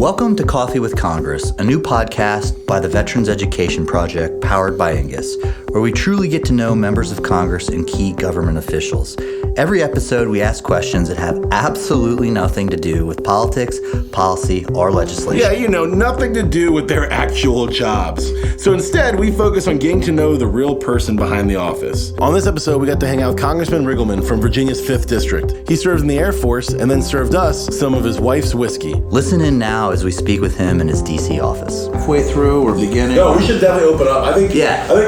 Welcome to Coffee with Congress, a new podcast by the Veterans Education Project powered by Angus, where we truly get to know members of Congress and key government officials. Every episode, we ask questions that have absolutely nothing to do with politics, policy, or legislation. Yeah, nothing to do with their actual jobs. So instead, we focus on getting to know the real person behind the office. On this episode, we got to hang out with Congressman Riggleman from Virginia's 5th District. He served in the Air Force and then served us some of his wife's whiskey. Listen in now as we speak with him in his D.C. office. Halfway through or beginning? No, we should definitely open up. I think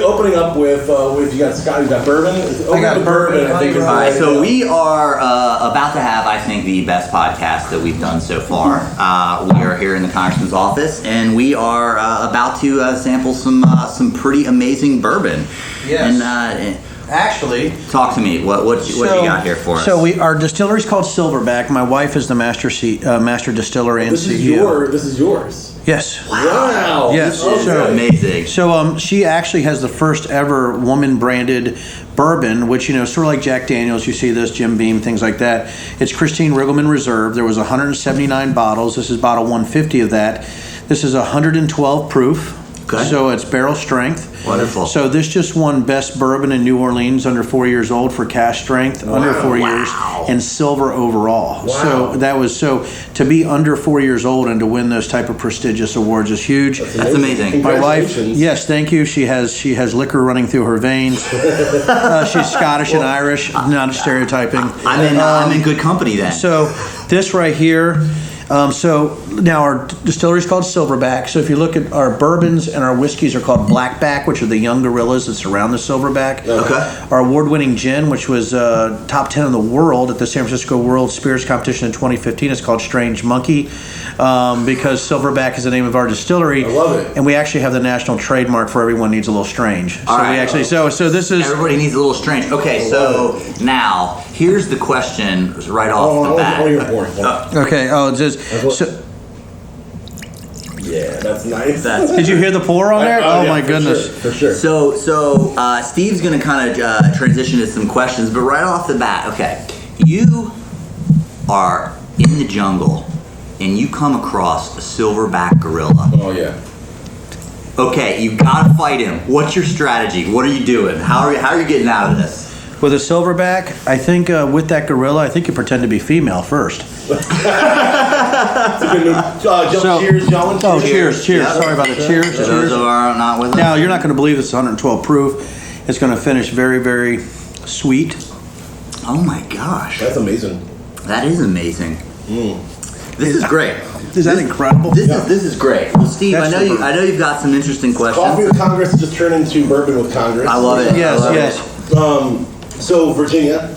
opening up with you got Scott, you got bourbon. I got bourbon. I think All right, so we are about to have, I think, the best podcast that we've done so far. We are here in the Congressman's office, and we are about to sample some pretty amazing bourbon. Yes. And actually, talk to me. What you got here for us? So our distillery is called Silverback. My wife is the master distillery and this CEO. This is yours. Yes. Wow. Yes. This is So amazing. So she actually has the first ever woman branded bourbon, which sort of like Jack Daniels. You see this, Jim Beam, things like that. It's Christine Riggleman Reserve. There was 179 bottles. This is bottle 150 of that. This is 112 proof. Okay. So it's barrel strength. Wonderful. So this just won Best Bourbon in New Orleans under 4 years old for cash strength, under 4 years, and silver overall. Wow. So that was to be under 4 years old and to win those type of prestigious awards is huge. That's amazing. My wife, yes, thank you. She has liquor running through her veins. She's Scottish and Irish, not stereotyping. I'm in good company then. So this right here. So now our distillery is called Silverback. So if you look at our bourbons and our whiskeys are called Blackback, which are the young gorillas that surround the Silverback. Okay. Our award-winning gin, which was top 10 in the world at the San Francisco World Spirits Competition in 2015, is called Strange Monkey because Silverback is the name of our distillery. I love it. And we actually have the national trademark for Everyone Needs a Little Strange. All right. So this is... Everybody needs a little strange. Okay, so now here's the question right off the bat. Okay. Oh, it's just... Yeah, that's nice. Did you hear the pour on there? Yeah, my goodness. For sure. So Steve's going to kind of transition to some questions, but right off the bat, okay, you are in the jungle and you come across a silverback gorilla. Oh yeah. Okay, you got to fight him. What's your strategy? What are you doing? How are you getting out of this? With a silverback, I think with that gorilla, I think you pretend to be female first. Cheers, John. Oh, cheers. Yeah. Sorry about it. Cheers. Those are not with us. Now, you're not going to believe this is 112 proof. It's going to finish very, very sweet. Oh my gosh. That's amazing. That is amazing. This is great. Is that incredible? This is great. Well, Steve, That's I know you've got some interesting questions. Coffee with Congress just turned into bourbon with Congress. I love it. Yes. So Virginia,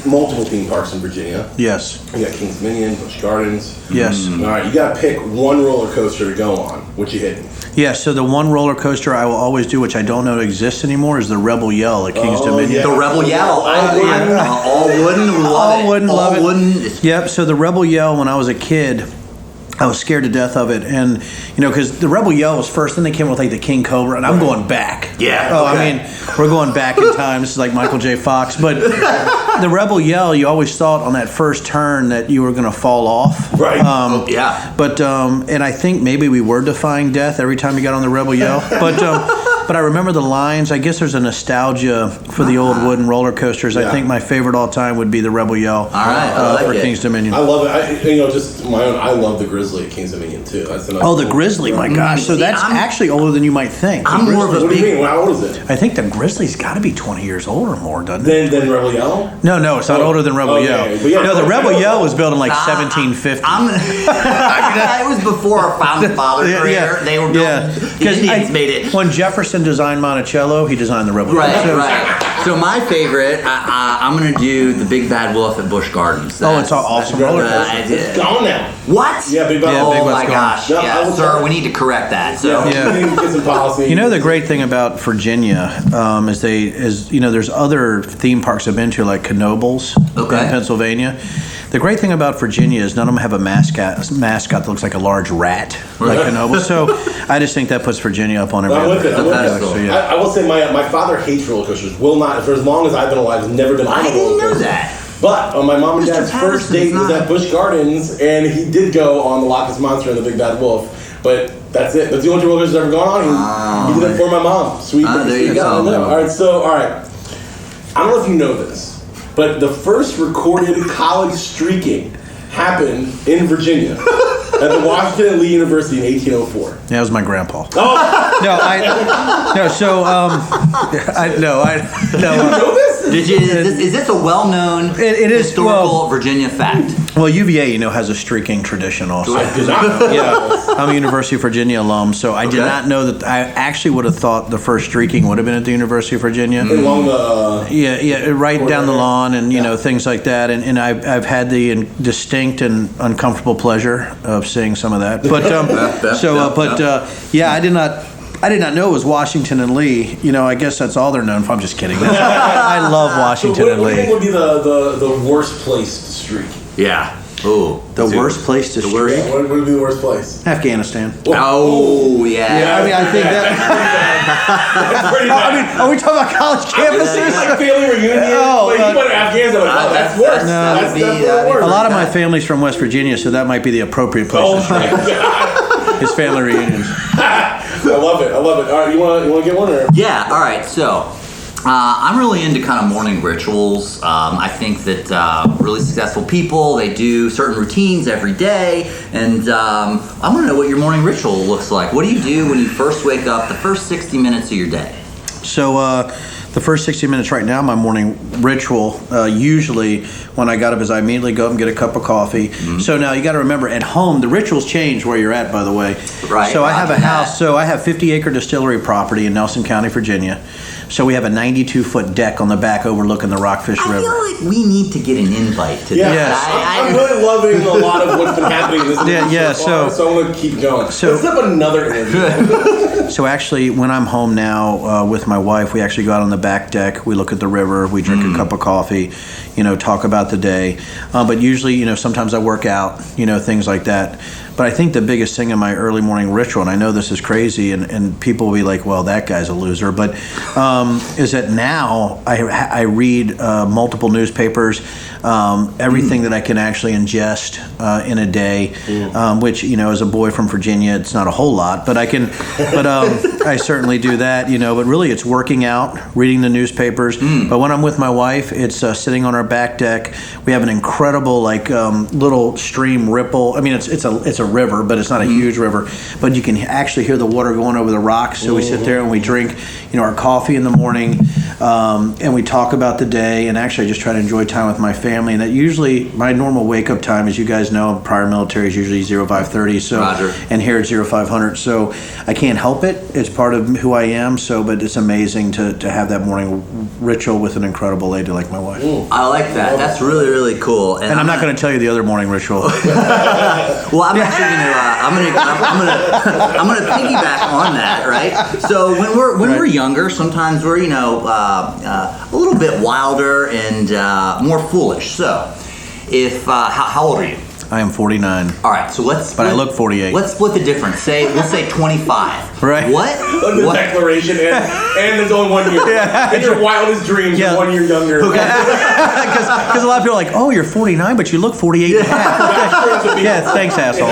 multiple theme parks in Virginia. Yes. You got Kings Dominion, Busch Gardens. Yes. All right, you got to pick one roller coaster to go on. What you hitting? Yeah, so the one roller coaster I will always do, which I don't know exists anymore, is the Rebel Yell at Kings Dominion. Yeah. The Rebel Yell. All wooden. Love it. Yep, so the Rebel Yell, when I was a kid, I was scared to death of it, and because the Rebel Yell was first, then they came with like the King Cobra, and I'm going back. Yeah. Oh, okay. I mean, we're going back in time. This is like Michael J. Fox, but the Rebel Yell, you always thought on that first turn that you were going to fall off. Right. Yeah. But and I think maybe we were defying death every time you got on the Rebel Yell, but I remember the lines. I guess there's a nostalgia for the old wooden roller coasters. Yeah. I think my favorite all time would be the Rebel Yell. All right, I like for it. Kings Dominion. I love it. Just my own. I love the Grizzly at Kings Dominion too. That's another Oh, the Grizzly, my gosh. So that's actually older than you might think. I'm more of a What do you big. mean? How old is it? I think the Grizzly's got to be 20 years old or more, doesn't it? Then Rebel Yell? No, it's not older than Rebel Yell. But yeah, No, the Rebel Yell was built in like 1750. It was before our founding fathers were here. They were built. The Indians made it. When Jefferson designed Monticello, he designed the Rebel Yell. Right. So my favorite, I'm going to do the Big Bad Wolf at Busch Gardens. Oh, it's an awesome roller coaster. It's gone now. What? Yeah, Big Bad Yeah, Wolf. Big Oh West my gone. gosh. No, Yeah, sir, we need to correct that. So. Yeah. We need to get some policy. The great thing about Virginia is there's other theme parks I've been to like Knoebels in Pennsylvania. The great thing about Virginia is none of them have a mascot that looks like a large rat like Knoebels. So I just think that puts Virginia up on every I'm with it. So, yeah. I will say my father hates roller coasters. Will not, for as long as I've been alive, has never been on a roller coaster. I didn't know that. But on my mom and dad's Mr. first date was at Busch Gardens, and he did go on the Loch Ness Monster and the Big Bad Wolf. But that's it. That's the only roller coaster that's ever gone on. He did it for my mom. Sweet. There you go. All right. I don't know if you know this, but the first recorded college streaking happened in Virginia at the Washington and Lee University in 1804. Yeah, that was my grandpa. Oh, No. you know this? Did you? Is this a well-known historical Virginia fact? Well, UVA, has a streaking tradition also. I did not know. Yeah, I'm a University of Virginia alum, so I did not know that. I actually would have thought the first streaking would have been at the University of Virginia. Along the right down the lawn, and things like that. And I've had the distinct and uncomfortable pleasure of seeing some of that. But I did not know it was Washington and Lee. I guess that's all they're known for. I'm just kidding. I love Washington and What do you Lee. think would be the worst place to streak? Yeah. Oh, The worst place to streak? Yeah, what would be the worst place? Afghanistan. Oh, yeah. I mean, I think that. That's pretty bad. Are we talking about college campuses? Like family reunion. Oh, Like, you went to Afghanistan. That's worse. That's definitely worse. A lot of my family's from West Virginia, so that might be the appropriate place to my streak. God. His family reunions. I love it. All right, you want to get one? Or? Yeah, all right. So, I'm really into kind of morning rituals. I think that really successful people, they do certain routines every day. And I want to know what your morning ritual looks like. What do you do when you first wake up, the first 60 minutes of your day? So, the first 60 minutes right now, my morning ritual, usually when I got up is I immediately go up and get a cup of coffee. Mm-hmm. So now you got to remember, at home, the rituals change where you're at, by the way. Right. So I have a house, so I have 50-acre distillery property in Nelson County, Virginia. So we have a 92-foot deck on the back overlooking the Rockfish River. I feel like we need to get an invite to Yeah, this. Yes. I'm really loving a lot of what's been happening in this Yeah, so I'm going to keep going. So- let's have another interview. So actually, when I'm home now with my wife, we actually go out on the back deck. We look at the river. We drink a cup of coffee. Talk about the day. But usually, sometimes I work out. Things like that. But I think the biggest thing in my early morning ritual, and I know this is crazy, and people will be like, "Well, that guy's a loser," but is that now I read multiple newspapers, everything that I can actually ingest in a day, which as a boy from Virginia, it's not a whole lot, but I can. But I certainly do that, But really, it's working out, reading the newspapers. But when I'm with my wife, it's sitting on our back deck. We have an incredible little stream ripple. I mean, it's a river, but it's not a huge river. But you can actually hear the water going over the rocks. So we sit there and we drink, our coffee in the morning, and we talk about the day. And actually, I just try to enjoy time with my family. And that usually my normal wake up time, as you guys know, prior military is usually 0530. So Roger. And here it's 0500. So I can't help it. It's part of who I am. So, but it's amazing to have that morning ritual with an incredible lady like my wife. I like that. That's really, really cool. And I'm not going to tell you the other morning ritual. Well, I'm actually I'm gonna piggyback on that, right? So when we're younger, sometimes we're a little bit wilder and more foolish. So if how old are you? I am 49. All right, so But I look 48. Let's split the difference. Let's say 25. Right. What? Like the declaration, and there's only 1 year. In your wildest dreams, you're 1 year younger. Because a lot of people are like, "Oh, you're 49, but you look 48 and a half." Yeah, thanks, asshole.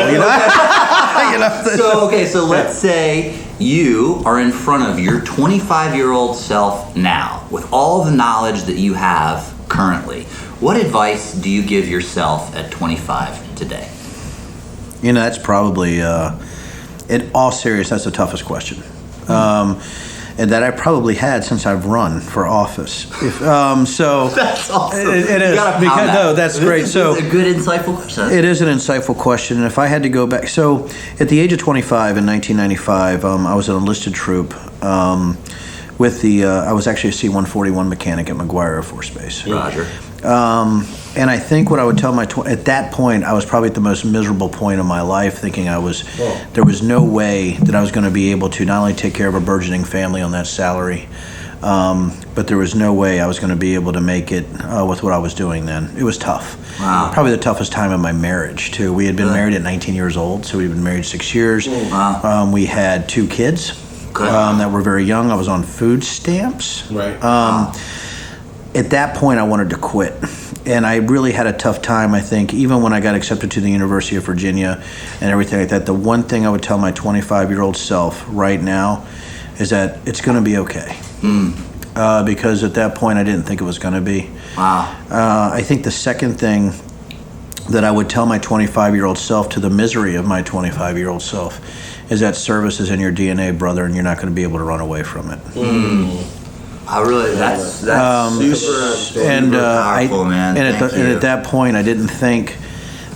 So let's say you are in front of your 25-year-old self now, with all the knowledge that you have currently. What advice do you give yourself at 25 today? That's probably, in all seriousness, that's the toughest question. And that I probably had since I've run for office. So that's awesome. It is. That's great. So it's a good, insightful question. It is an insightful question. And if I had to go back, so at the age of 25 in 1995, I was an enlisted troop. I was actually a C-141 mechanic at McGuire Air Force Base. Roger. And I think what I would tell at that point, I was probably at the most miserable point of my life, thinking there was no way that I was going to be able to not only take care of a burgeoning family on that salary, but there was no way I was going to be able to make it with what I was doing then. It was tough. Wow. Probably the toughest time of my marriage, too. We had been married at 19 years old, so we'd been married 6 years. Wow. We had 2 kids that were very young. I was on food stamps. Right. At that point, I wanted to quit. I really had a tough time, I think, even when I got accepted to the University of Virginia and everything like that. The one thing I would tell my 25-year-old self right now is that it's going to be okay. Because at that point, I didn't think it was going to be. Wow. I think the second thing that I would tell my 25-year-old self, to the misery of my 25-year-old self, is that service is in your DNA, brother, and you're not going to be able to run away from it. I really, that's super powerful, man. And at that point, I didn't think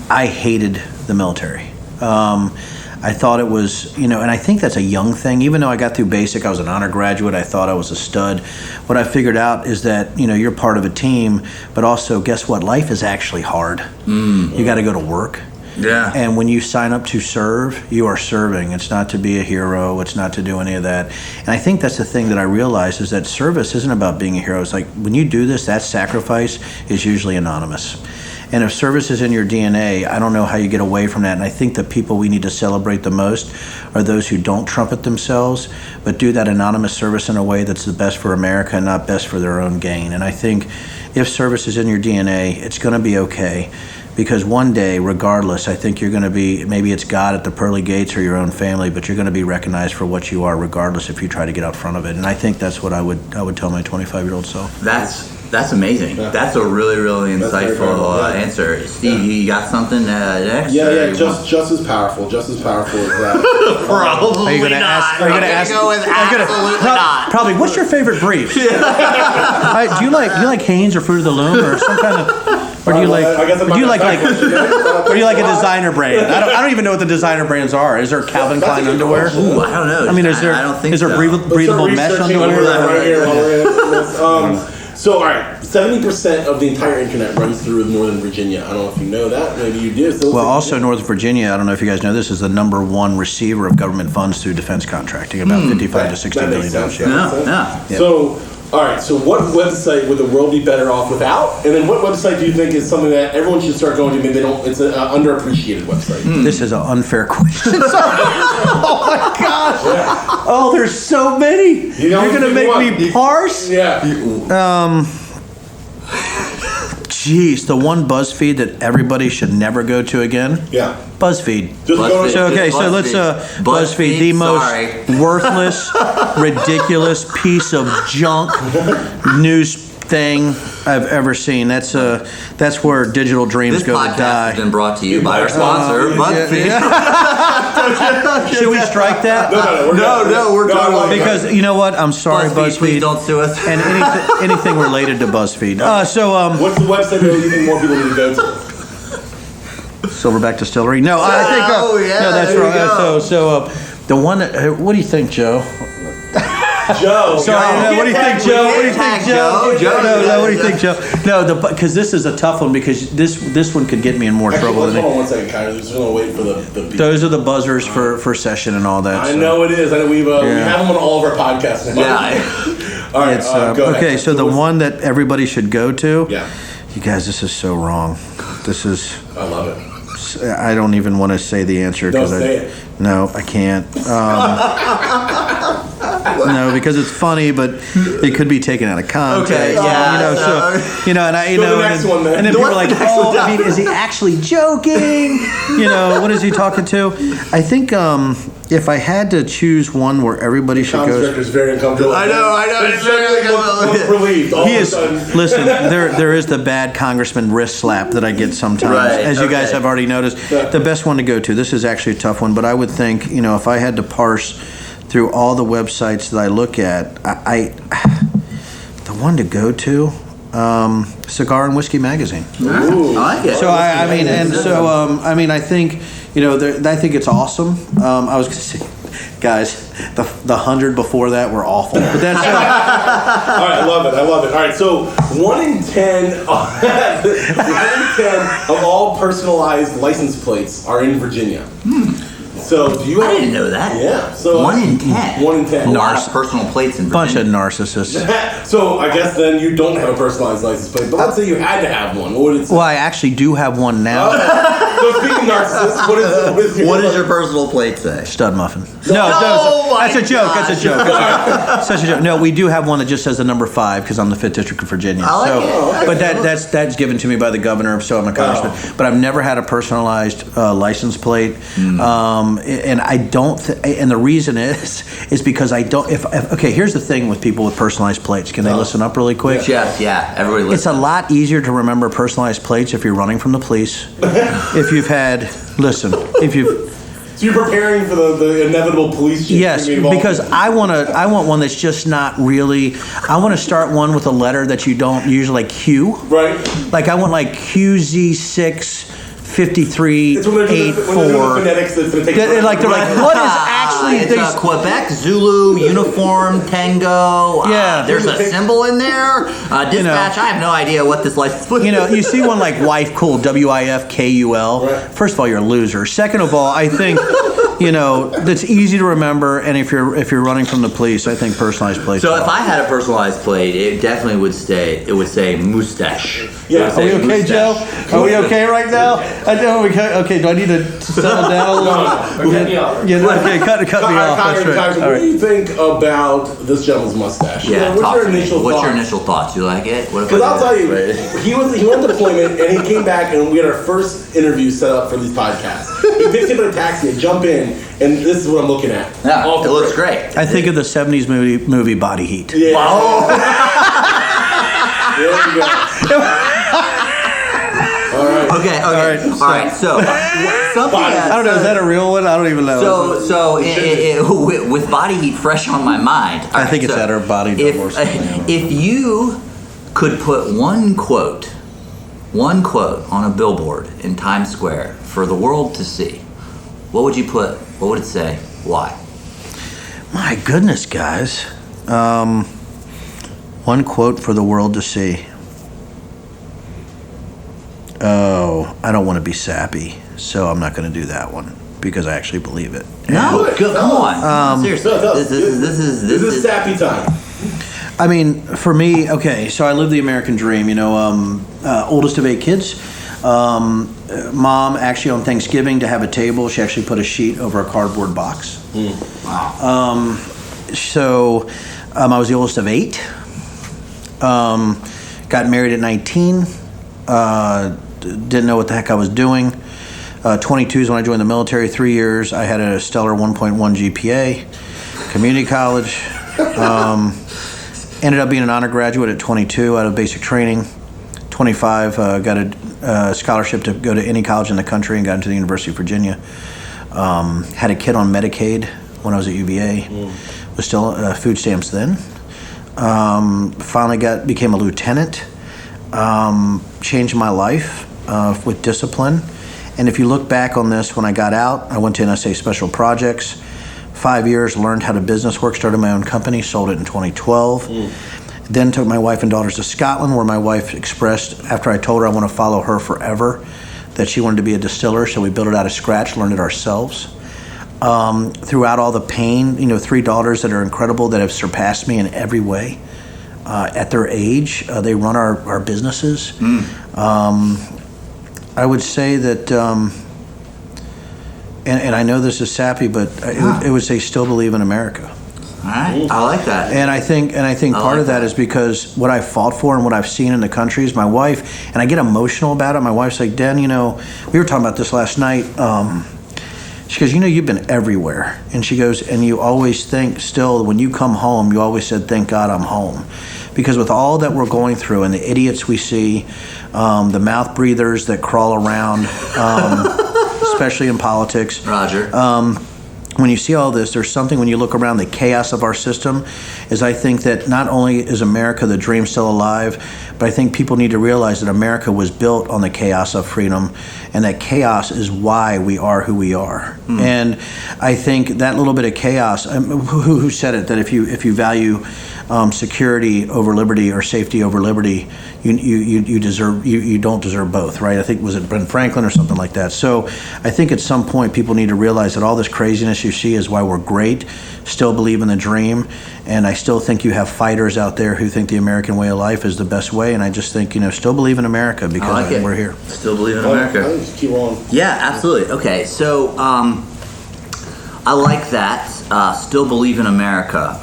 I hated the military. I thought it was, and I think that's a young thing. Even though I got through basic, I was an honor graduate, I thought I was a stud. What I figured out is that, you're part of a team, but also, guess what? Life is actually hard. You got to go to work. Yeah. And when you sign up to serve, you are serving. It's not to be a hero. It's not to do any of that. And I think that's the thing that I realized, is that service isn't about being a hero. It's like, when you do this, that sacrifice is usually anonymous. And if service is in your DNA, I don't know how you get away from that. And I think the people we need to celebrate the most are those who don't trumpet themselves, but do that anonymous service in a way that's the best for America and not best for their own gain. And I think if service is in your DNA, it's going to be okay. Because one day, regardless, I think you're going to be, maybe it's God at the pearly gates or your own family, but you're going to be recognized for what you are, regardless if you try to get out front of it. And I think that's what I would tell my 25-year-old self. That's amazing. Yeah. That's a really, really insightful answer. Steve, you got something next? Yeah. Just as powerful. Just as powerful as that. Probably are you going to ask? Are you going to ask? Go with absolutely not. Probably. What's your favorite brief? Do you like Hanes or Fruit of the Loom or some kind of? Or do you like? Or do you like a designer brand? I don't even know what the designer brands are. Is there Calvin Klein underwear? Ooh, I don't know. I mean, is there? I don't think is there breathable mesh underwear? Right here. So, all right, 70% of the entire internet runs through Northern Virginia. I don't know if you know that. Maybe you do. So well, also Northern Virginia, I don't know if you guys know this, is the #1 receiver of government funds through defense contracting, about $55 to $60 billion. Yeah. So, all right, so what website would the world be better off without? And then what website do you think is something that everyone should start going to? Maybe they don't. It's an underappreciated website. This is an unfair question. Oh my gosh! Yeah. Oh, there's so many. You're gonna make me parse? Yeah. Jeez, the one BuzzFeed that everybody should never go to again. Yeah. BuzzFeed. BuzzFeed. So let's BuzzFeed, the most worthless, ridiculous piece of junk news thing I've ever seen. That's where digital dreams go to die. This podcast has been brought to you by our sponsor, BuzzFeed. Should we strike that? No, we're done. Because you know what? I'm sorry, BuzzFeed. Please don't sue us. And anything related to BuzzFeed. What's the website that you think more people need to go to? Silverback Distillery. No, I think. No, that's wrong. So the one that. What do you think, Joe? Joe. Sorry, what do you think, Joe? What do you think, Joe? No, what do you think, Joe? No, because this is a tough one, because this one could get me in more trouble. Hold on 1 second, Kyler. Just gonna wait for the beat. Those are the buzzers for session and all that. I know it is. I know we have them on all of our podcasts now. Yeah. All right. Go ahead. Okay, so the one that everybody should go to. Yeah. You guys, this is so wrong. I love it. I don't even want to say the answer. Don't say it. No, I can't. No, because it's funny, but it could be taken out of context. Okay, and then people are like, is he actually joking? What is he talking to? I think if I had to choose one where everybody should go. The director's very uncomfortable. I know. It's very uncomfortable. Relieved. He is. Listen, there is the bad congressman wrist slap that I get sometimes, as you guys have already noticed. The best one to go to. This is actually a tough one, but I would think, if I had to parse through all the websites that I look at, the one to go to, Cigar and Whiskey Magazine. Ooh. I like it. So I think, I think it's awesome. I was going to say, guys, the 100 before that were awful. But that's all right. I love it. All right. So 1 in 10 of all personalized license plates are in Virginia. So do you? I didn't know that. Yeah. So 1 in 10. 1 in 10. A lot of personal plates in bunch Virginia. of narcissists. So I guess then you don't have a personalized license plate. But let's say you had to have one. What would it say? Well, I actually do have one now. So speaking of narcissists, What does your personal plate say? Stud muffin. my That's a joke. gosh. That's a joke. Such a joke. No, we do have one that just says the number 5 because I'm the 5th District of Virginia. I like it. But that's given to me by the governor, so I'm a congressman. But I've never had a personalized license plate, and I don't. And the reason is because I don't. Okay, here's the thing with people with personalized plates. Can they listen up really quick? Yes, yeah. Everybody listen. It's a lot easier to remember personalized plates if you're running from the police. If you've had, listen, if you've. So you're preparing for the inevitable police chief? Yes, because I want one that's just not really. I want to start one with a letter that you don't usually like Q. Right. Like I want like QZ6 5384. Phonetics that's going to take. They're like, what is actually? It's Quebec Zulu uniform Tango. Yeah. There's a symbol in there. Dispatch. I have no idea what this license plate. You see one like Wife Cool, WIFKUL. Right. First of all, you're a loser. Second of all, I think that's easy to remember. And if you're running from the police, I think personalized plates. So if I had a personalized plate, it definitely would say mustache. Yeah. Are we okay, Joe? Are we okay right now? Okay, do I need to settle down a little? No. Okay, cut me off. That's right. What do you think about this gentleman's mustache? Yeah, What's your initial What's thoughts? your initial thoughts? You like it? Because I'll tell you, he went on deployment and he came back and we had our first interview set up for these podcasts. He picks up in a taxi and jump in, and this is what I'm looking at. Yeah, it looks great. I think of the 70s movie Body Heat. Yeah. Oh. There you go. Okay. All right. So, something I don't know. Is that a real one? I don't even know. So with Body Heat fresh on my mind, I think it's at our body. If you could put one quote on a billboard in Times Square for the world to see, what would you put? What would it say? Why? My goodness, guys. One quote for the world to see. Oh, I don't want to be sappy, so I'm not going to do that one because I actually believe it. No, come on. Seriously, this is sappy time. I mean, for me, okay, so I live the American dream, oldest of 8 kids. Mom, actually on Thanksgiving to have a table, she actually put a sheet over a cardboard box. Wow. So I was the oldest of 8. Got married at 19. Didn't know what the heck I was doing. 22 is when I joined the military. 3 years. I had a stellar 1.1 GPA. Community college. Ended up being an honor graduate at 22 out of basic training. 25, got a scholarship to go to any college in the country and got into the University of Virginia. Had a kid on Medicaid when I was at UVA. Was still food stamps then. Finally became a lieutenant. Changed my life with discipline. And if you look back on this, when I got out, I went to NSA Special Projects. 5 years, learned how to business work, started my own company, sold it in 2012. Then took my wife and daughters to Scotland, where my wife expressed, after I told her I want to follow her forever, that she wanted to be a distiller, so we built it out of scratch, learned it ourselves. Throughout all the pain, 3 daughters that are incredible, that have surpassed me in every way. At their age, they run our businesses. I would say that, and I know this is sappy, but it would say still believe in America. All right, I like that. And I think part of that is because what I fought for and what I've seen in the country is my wife, and I get emotional about it. My wife's like, Dan, we were talking about this last night. She goes, you've been everywhere. And she goes, and you always think still, when you come home, you always said, thank God I'm home. Because with all that we're going through and the idiots we see, the mouth breathers that crawl around, especially in politics. Roger. When you see all this, there's something when you look around the chaos of our system, is I think that not only is America, the dream, still alive, but I think people need to realize that America was built on the chaos of freedom, and that chaos is why we are who we are. And I think that little bit of chaos, who said it, that if you value security over liberty or safety over liberty, you don't deserve both, right? I think, was it Ben Franklin or something like that? So I think at some point people need to realize that all this craziness you see is why we're great, still believe in the dream, and I still think you have fighters out there who think the American way of life is the best way, and I just think, still believe in America because we're here. Still believe in America. right? Just keep on. Yeah, absolutely. Okay, so I like that. Still believe in America.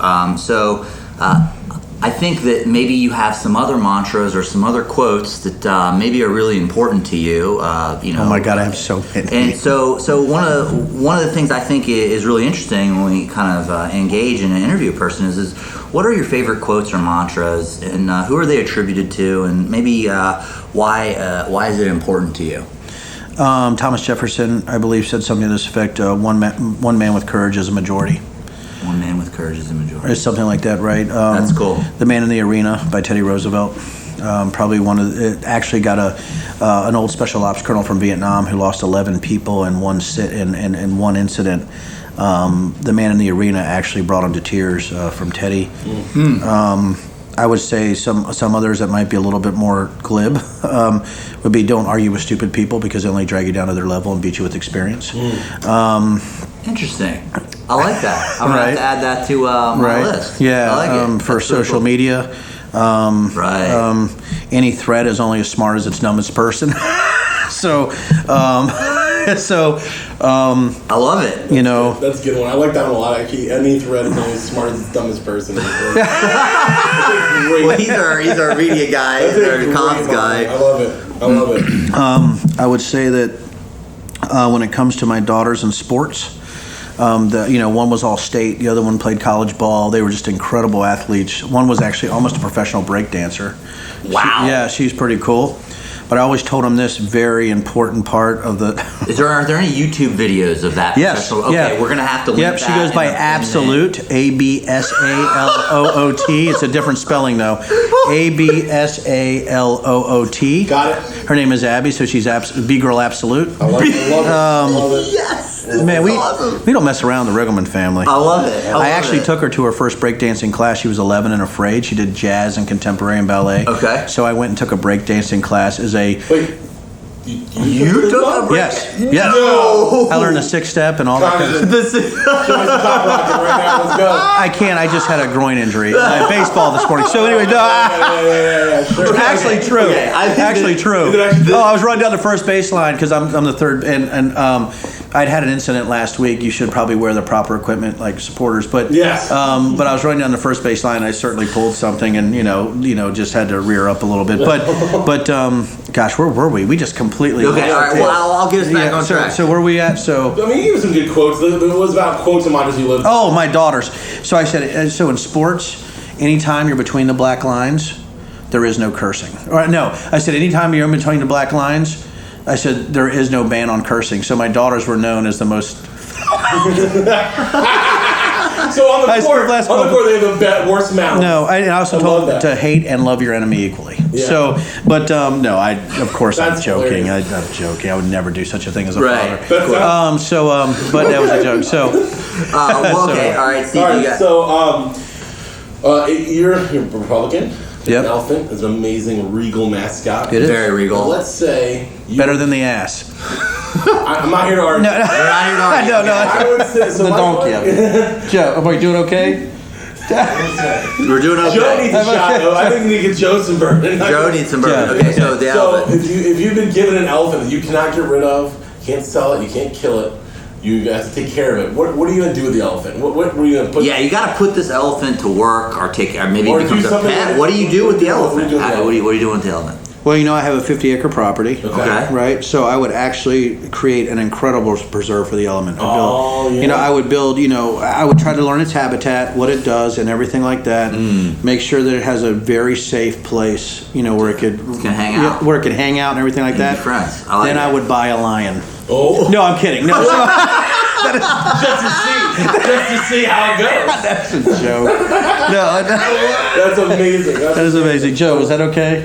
I think that maybe you have some other mantras or some other quotes that maybe are really important to you. Oh my God, I have so many. And so one of the things I think is really interesting when we kind of engage in an interview person is what are your favorite quotes or mantras, and who are they attributed to, and maybe why is it important to you? Thomas Jefferson, I believe, said something to this effect: one man with courage is a majority. One man with courage is a majority. Or something like that, right? That's cool. The Man in the Arena by Teddy Roosevelt. Probably it actually got an old special ops colonel from Vietnam who lost 11 people in one incident. The Man in the Arena actually brought him to tears from Teddy. I would say some others that might be a little bit more glib would be don't argue with stupid people because they only drag you down to their level and beat you with experience. Interesting. I like that. I'm going to have to add that to my list. Yeah, I like it. For That's really social cool. media. Any threat is only as smart as its dumbest person. So I love it. You know, That's a good one. I like that one a lot, actually. Any thread is only as smart as the dumbest person. Well, he's our media guy. He's our comms guy. I love it. I would say that when it comes to my daughters in sports, one was all state, the other one played college ball. They were just incredible athletes. One was actually almost a professional breakdancer. Wow. She's pretty cool. But I always told them this very important part of the. Are there any YouTube videos of that? Yes. Okay, we're gonna have to. Yep, she goes by Absolute, ABSALOOT. It's a different spelling though. ABSALOOT. Got it. Her name is Abby, so she's B-Girl Absolute. I love it. Yes. Man, we awesome. we don't mess around the Riggleman family. I love it. I actually took her to her first breakdancing class. She was 11 and afraid. She did jazz and contemporary and ballet. Okay. So I went and took a breakdancing class as a. Wait. You took a break? Yes. No. I learned a 6-step and all that kind of stuff. Show us the top rocket right now. Let's go. I can't. I just had a groin injury. Baseball this morning. So anyway, no. Sure. Actually true. Okay, I think Actually that- true. Is it actually- Oh, I was running down the first baseline because I'm the third, and I'd had an incident last week. You should probably wear the proper equipment like supporters, but Yes. But I was running down the first baseline. I certainly pulled something, and just had to rear up a little bit. But gosh, where were we? We just completely. Okay, all right. Well, I'll get us back on track. So where are we at? So. I mean, you gave us some good quotes. It was about quotes and mantras you lived. Oh, my daughters. So I said, so in sports, anytime you're between the black lines, there is no cursing. Or no, I said, anytime you're in between the black lines, I said, there is no ban on cursing. So my daughters were known as the most... So on the court, they have the worst mouth. No, I also told them to hate and love your enemy equally. Yeah. So, but no, of course I'm That's joking. hilarious. I'm joking. I would never do such a thing as a Right. father. But that was a joke. So, Okay, all right, Steve, All right, you got. so you're Republican. Yep. An elephant is an amazing regal mascot. It is. Very regal. Let's say better than the ass. I'm not here to argue. No. We're not here to argue. No. I would say so. The donkey of it. Joe, are we doing okay? We're doing okay. Joe needs a shot, though. I think we need to get Joe some bourbon. Joe needs some bourbon. Yeah. Okay, so the So elephant. if you've been given an elephant that you cannot get rid of, you can't sell it, you can't kill it, you have to take care of it. What are you gonna do with the elephant? What are you gonna put? Yeah, you got to put this elephant to work, or take, or maybe Or it becomes do a something pet. with it. What do you do with the elephant? What are you What are you doing with the elephant? Well, I have a 50-acre property. Okay. Right, so I would actually create an incredible preserve for the element. I would build. I would try to learn its habitat, what it does, and everything like that. Make sure that it has a very safe place. Where it could hang out. where it could hang out and everything like that. Be friends. I like Then it. I would buy a lion. Oh. No, I'm kidding. No, just to see how it goes. that's a joke. No, That's amazing. that is amazing. Joe, is that okay?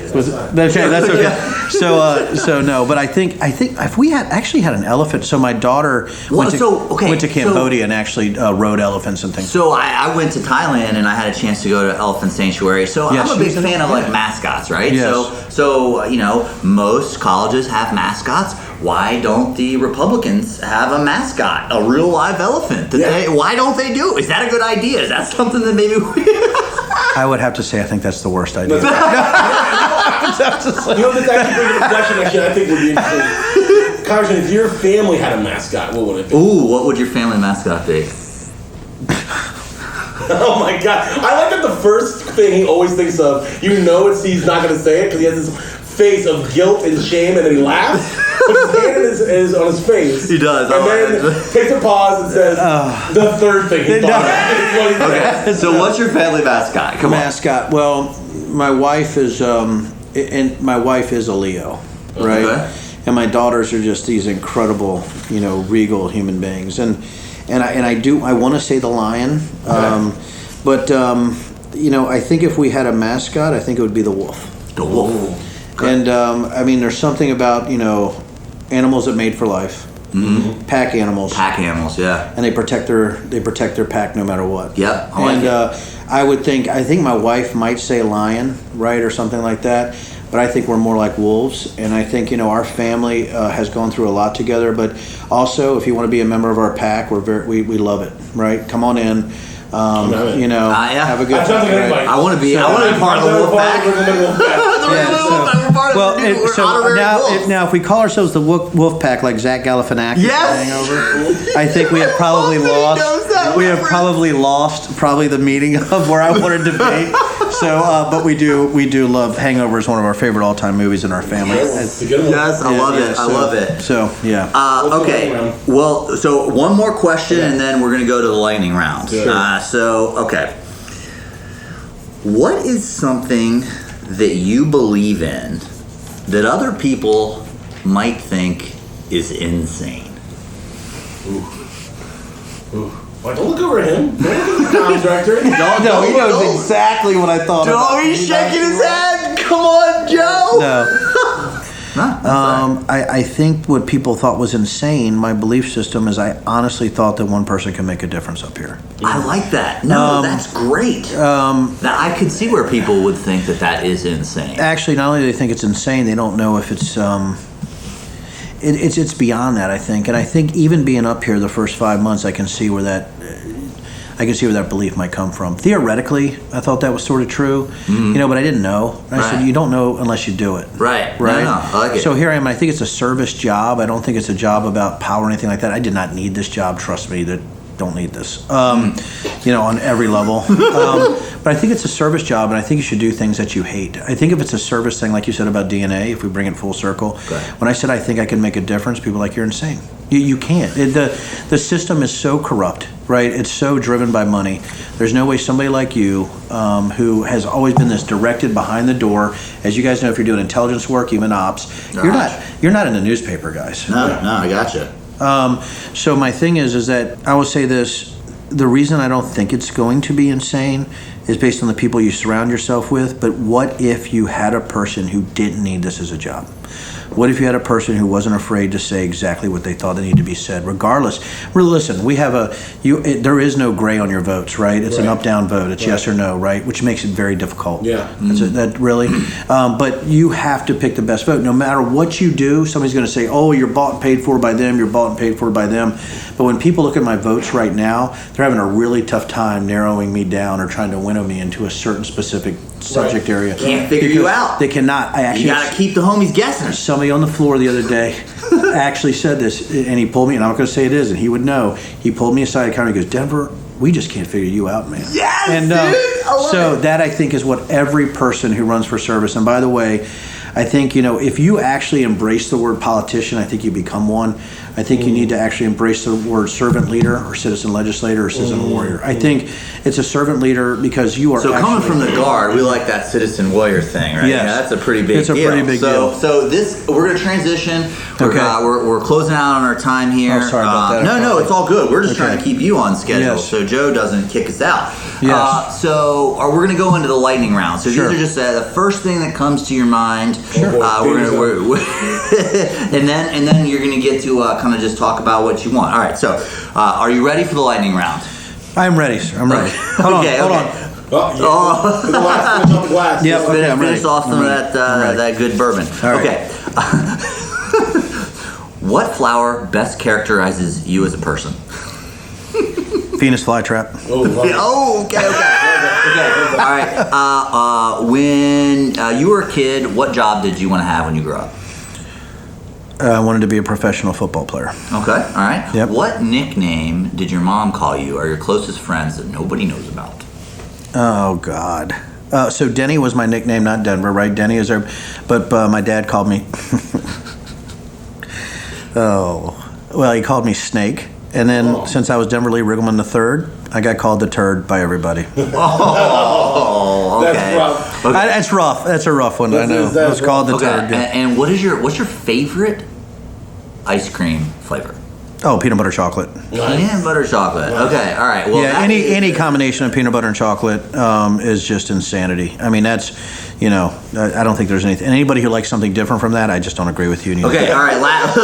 That's okay. So no, but I think if we had an elephant. So my daughter went to Cambodia and actually rode elephants and things. So I went to Thailand and I had a chance to go to Elephant Sanctuary. So Yes, I'm a big she's fan of yeah. mascots, right? Yes. So most colleges have mascots. Why don't the Republicans have a mascot, a real live elephant? Why don't they do? Is that a good idea? Is that something that maybe we... I would have to say I think that's the worst idea. That's actually bringing a question. Actually, I think would be interesting. Congressman, if your family had a mascot, what would it be? Ooh, what would your family mascot be? Oh my God! I like that the first thing he always thinks of. He's not going to say it because he has this face of guilt and shame, and then he laughs. But his hand is on his face. He does. And then takes a pause and says the third thing he thought of. Okay. So what's your family mascot? Come on. Mascot. Well, my wife is a Leo, right? Okay. And my daughters are just these incredible, regal human beings. And I want to say the lion, but I think if we had a mascot, I think it would be the wolf. The wolf. Okay. And there's something about animals that mate for life, pack animals. Pack animals, yeah. And they protect their pack no matter what. Yep. I think my wife might say lion, right, or something like that. But I think we're more like wolves, and I think our family has gone through a lot together. But also, if you want to be a member of our pack, we love it, right? Come on in, have a good time. Right? I want to be part of the wolf pack. Now if we call ourselves the wolf pack, like Zach Galifianakis, Hangover, I think we have probably lost. We have probably lost the meaning of where I wanted to be. So, but we do love Hangover. Is one of our favorite all-time movies in our family. Yes, I love it. I love it. So yeah. Okay. Well, so one more question, and then we're gonna go to the lightning round. Sure. Okay. What is something that you believe in that other people might think is insane? Ooh. Well, don't look over at him. Don't look at the comms director. He knows exactly what I thought. Oh, he's shaking his head. Come on, Joe. No. I think what people thought was insane, my belief system is I honestly thought that one person can make a difference up here. I like that. No, that's great. That I could see where people would think that is insane. Actually, not only do they think it's insane, they don't know if it's it's beyond that, I think. And I think even being up here the first 5 months, I can see where that belief might come from. Theoretically, I thought that was sort of true, but I didn't know. And I said, you don't know unless you do it. Right. Right. No, I like it. So here I am. I think it's a service job. I don't think it's a job about power or anything like that. I did not need this job. Trust me, that don't need this. On every level. But I think it's a service job, and I think you should do things that you hate. I think if it's a service thing, like you said about DNA, if we bring it full circle, when I said I think I can make a difference, people are like, you're insane. You can't. The system is so corrupt, right? It's so driven by money. There's no way somebody like you, who has always been this directed behind the door, as you guys know, if you're doing intelligence work, even ops, you're not in the newspaper, guys. No, I gotcha. So my thing is that I will say this: the reason I don't think it's going to be insane is based on the people you surround yourself with. But what if you had a person who didn't need this as a job? What if you had a person who wasn't afraid to say exactly what they thought they needed to be said, regardless? Listen, we have there is no gray on your votes, right? It's an up-down vote. It's yes or no, right? Which makes it very difficult. Yeah. But you have to pick the best vote. No matter what you do, somebody's going to say, oh, you're bought and paid for by them, you're bought and paid for by them. But when people look at my votes right now, they're having a really tough time narrowing me down or trying to winnow me into a certain specific subject area. Can't figure you out. They cannot. You got to keep the homies guessing. Somebody on the floor the other day actually said this, and he pulled me, and I'm not going to say it is, and he would know. He pulled me aside, kind of goes, Denver, we just can't figure you out, man. Yes, and, dude. I love it. That I think is what every person who runs for service, and by the way, I think, if you actually embrace the word politician, I think you become one. I think you need to actually embrace the word servant leader or citizen legislator or citizen warrior. I think it's a servant leader because you are coming from the Guard, we like that citizen warrior thing, right? Yes. Yeah, that's a pretty big deal. It's a pretty big deal. So we're going to transition. We're closing out on our time here. Oh, sorry about that. No, it's all good. We're just trying to keep you on schedule so Joe doesn't kick us out. Yes. So we're going to go into the lightning round. So these are just the first thing that comes to your mind. Sure. And then you're going to get to kind of just talk about what you want. All right. So are you ready for the lightning round? I'm ready, sir. I'm ready. Hold on. The glass. Yep. Okay, I'm ready. Finish off some of that good bourbon. All right. Okay. What flower best characterizes you as a person? Venus flytrap. Okay. All right. When you were a kid, what job did you want to have when you grew up? I wanted to be a professional football player. Okay, all right. Yep. What nickname did your mom call you or your closest friends that nobody knows about? Oh, God. So Denny was my nickname, not Denver, right? Denny is there. But my dad called me... he called me Snake. And then since I was Denver Lee Riggleman III, I got called the Turd by everybody. Oh, okay. That's rough. Okay. That's rough. That's a rough one. I know. I was called the Turd. Yeah. And what's your favorite ice cream flavor? Oh, peanut butter chocolate. Peanut butter chocolate. Okay, all right. Well, Yeah, any combination of peanut butter and chocolate is just insanity. I mean, that's, I don't think there's anything. Anybody who likes something different from that, I just don't agree with you. Okay, all right. Last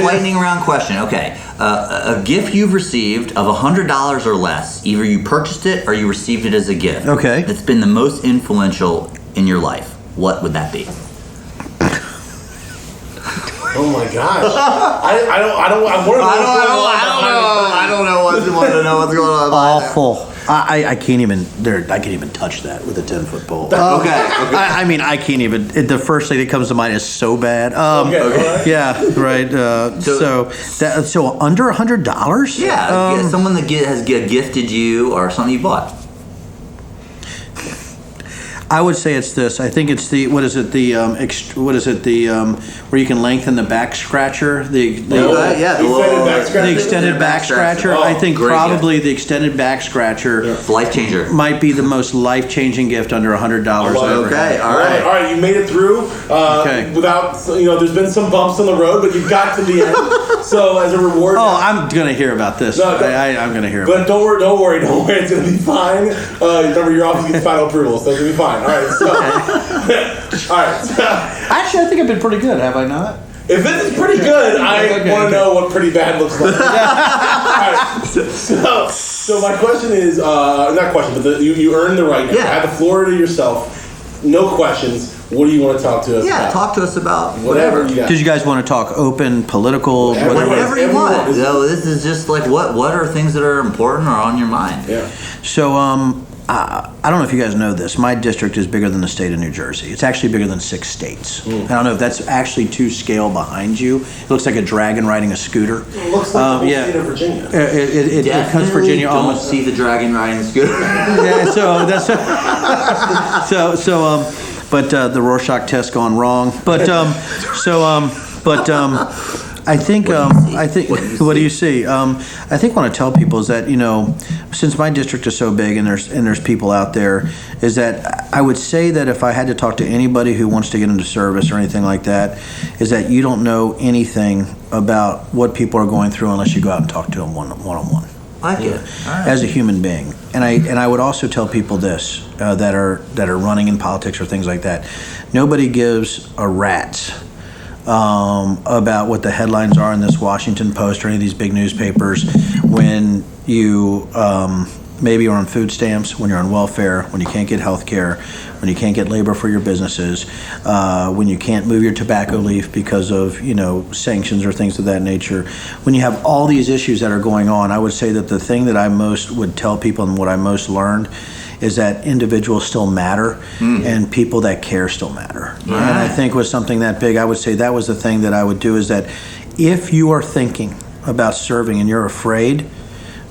lightning round question. Okay, a gift you've received of $100 or less. Either you purchased it or you received it as a gift. Okay. That's been the most influential in your life. What would that be? Oh my gosh! I don't know what's going on. Awful. I can't even touch that with a 10-foot pole. Okay. I mean, I can't even. The first thing that comes to mind is so bad. Okay. Yeah. Right. So under $100. Yeah. Someone that has gifted you or something you bought. I would say it's this. I think it's the where you can lengthen the back scratcher. The extended back scratcher. I think probably the extended back scratcher. It's a life changer. Might be the most life changing gift under $100 ever. Okay, all right. You made it through. Without there's been some bumps on the road, but you've got to the end. So as a reward. Oh, I'm gonna hear about this. I'm gonna hear. But don't worry. It's gonna be fine. Remember, your office gets final approval, so it's gonna be fine. All right. So, Actually, I think I've been pretty good, have I not? If this is pretty good, I want to know what pretty bad looks like. All right. So my question is, not question, but you earned the right. Yeah. Have the floor to yourself. No questions. What do you want to talk to us about? Yeah, talk to us about whatever you got. Did you guys want to talk open, political, whatever you want? So this is just like what are things that are important or on your mind? Yeah. So I don't know if you guys know this. My district is bigger than the state of New Jersey. It's actually bigger than 6 states. I don't know if that's actually to scale behind you. It looks like a dragon riding a scooter. It looks like the state of Virginia. It cuts Virginia almost. Don't see the dragon riding a scooter. Yeah, so that's but the Rorschach test gone wrong. But I think what do you see? I think what I tell people is that since my district is so big and there's people out there, is that I would say that if I had to talk to anybody who wants to get into service or anything like that, is that you don't know anything about what people are going through unless you go out and talk to them one-on-one. I like it. Right. As a human being, and I would also tell people this that are running in politics or things like that. Nobody gives a rat's about what the headlines are in this Washington Post or any of these big newspapers when you maybe you're on food stamps, when you're on welfare, when you can't get health care, when you can't get labor for your businesses, when you can't move your tobacco leaf because of sanctions or things of that nature. When you have all these issues that are going on, I would say that the thing that I most would tell people and what I most learned is that individuals still matter and people that care still matter. Right. And I think with something that big, I would say that was the thing that I would do, is that if you are thinking about serving and you're afraid,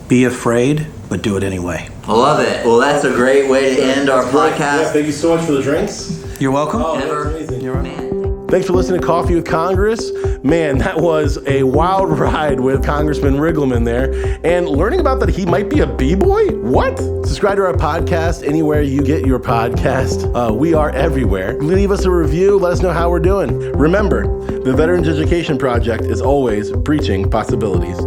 be afraid, but do it anyway. I love it. Well, that's a great way to end our podcast. Yeah, thank you so much for the drinks. You're welcome. Oh, that's amazing. You're welcome. Thanks for listening to Coffee with Congress. Man, that was a wild ride with Congressman Riggleman there. And learning about that he might be a B-boy? What? Subscribe to our podcast anywhere you get your podcast. We are everywhere. Leave us a review. Let us know how we're doing. Remember, the Veterans Education Project is always breaching possibilities.